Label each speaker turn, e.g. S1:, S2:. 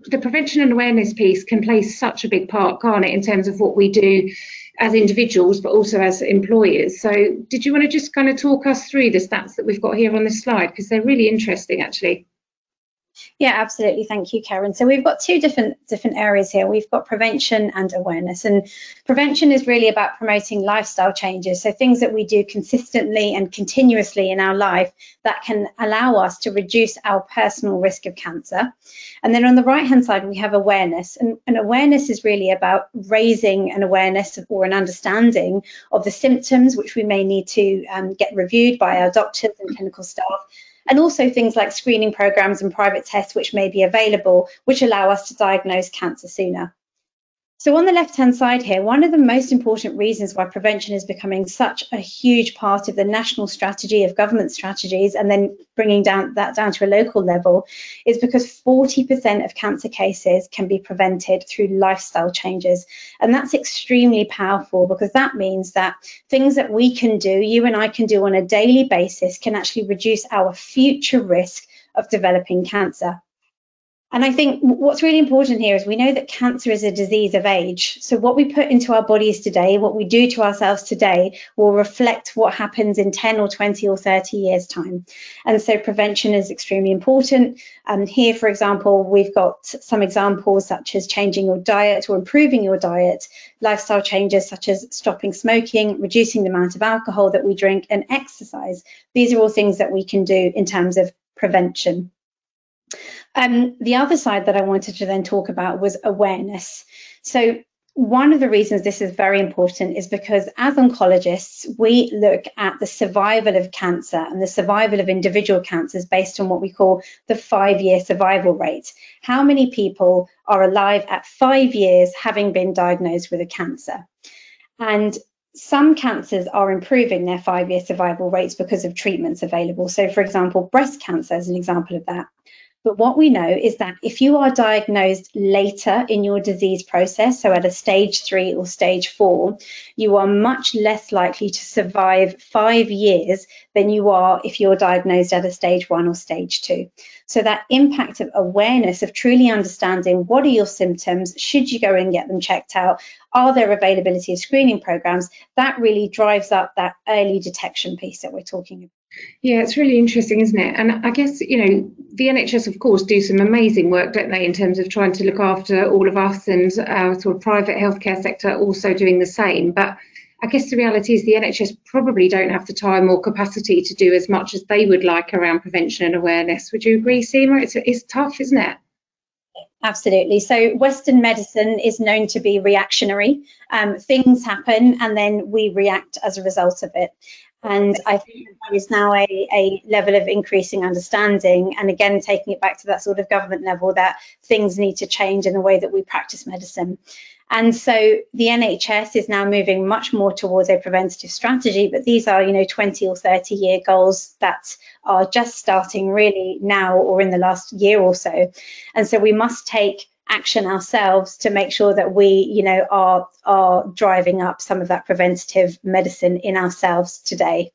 S1: the prevention and awareness piece can play such a big part, can't it, in terms of what we do as individuals, but also as employers. So did you want to just kind of talk us through the stats that we've got here on this slide? Because they're really interesting, actually.
S2: Yeah, absolutely. Thank you, Karen. So we've got two different areas here. We've got prevention and awareness. And prevention is really about promoting lifestyle changes. So things that we do consistently and continuously in our life that can allow us to reduce our personal risk of cancer. And then on the right-hand side, we have awareness. And awareness is really about raising an awareness or an understanding of the symptoms, which we may need to get reviewed by our doctors and clinical staff. And also things like screening programs and private tests which may be available, which allow us to diagnose cancer sooner. So on the left-hand side here, one of the most important reasons why prevention is becoming such a huge part of the national strategy of government strategies, and then bringing that down to a local level, is because 40% of cancer cases can be prevented through lifestyle changes. And that's extremely powerful, because that means that things that we can do, you and I can do on a daily basis, can actually reduce our future risk of developing cancer. And I think what's really important here is we know that cancer is a disease of age. So what we put into our bodies today, what we do to ourselves today, will reflect what happens in 10 or 20 or 30 years' time. And so prevention is extremely important. Here, for example, we've got some examples such as changing your diet or improving your diet, lifestyle changes such as stopping smoking, reducing the amount of alcohol that we drink, and exercise. These are all things that we can do in terms of prevention. The other side that I wanted to then talk about was awareness. So one of the reasons this is very important is because as oncologists, we look at the survival of cancer and the survival of individual cancers based on what we call the 5-year survival rate. How many people are alive at 5 years having been diagnosed with a cancer? And some cancers are improving their 5-year survival rates because of treatments available. So for example, breast cancer is an example of that. But what we know is that if you are diagnosed later in your disease process, so at a stage 3 or stage 4, you are much less likely to survive 5 years than you are if you're diagnosed at a stage 1 or stage 2. So that impact of awareness, of truly understanding what are your symptoms, should you go and get them checked out, are there availability of screening programs, that really drives up that early detection piece that we're talking about.
S1: Yeah, it's really interesting, isn't it? And I guess, you know, the NHS, of course, do some amazing work, don't they, in terms of trying to look after all of us, and our sort of private healthcare sector also doing the same. But I guess the reality is the NHS probably don't have the time or capacity to do as much as they would like around prevention and awareness. Would you agree, Seema? It's tough, isn't it?
S2: Absolutely. So Western medicine is known to be reactionary. Things happen and then we react as a result of it. And I think there is now a level of increasing understanding, and again, taking it back to that sort of government level, that things need to change in the way that we practice medicine. And so the NHS is now moving much more towards a preventative strategy, but these are, 20 or 30 year goals that are just starting really now or in the last year or so. And so we must take action ourselves to make sure that we, are driving up some of that preventative medicine in ourselves today.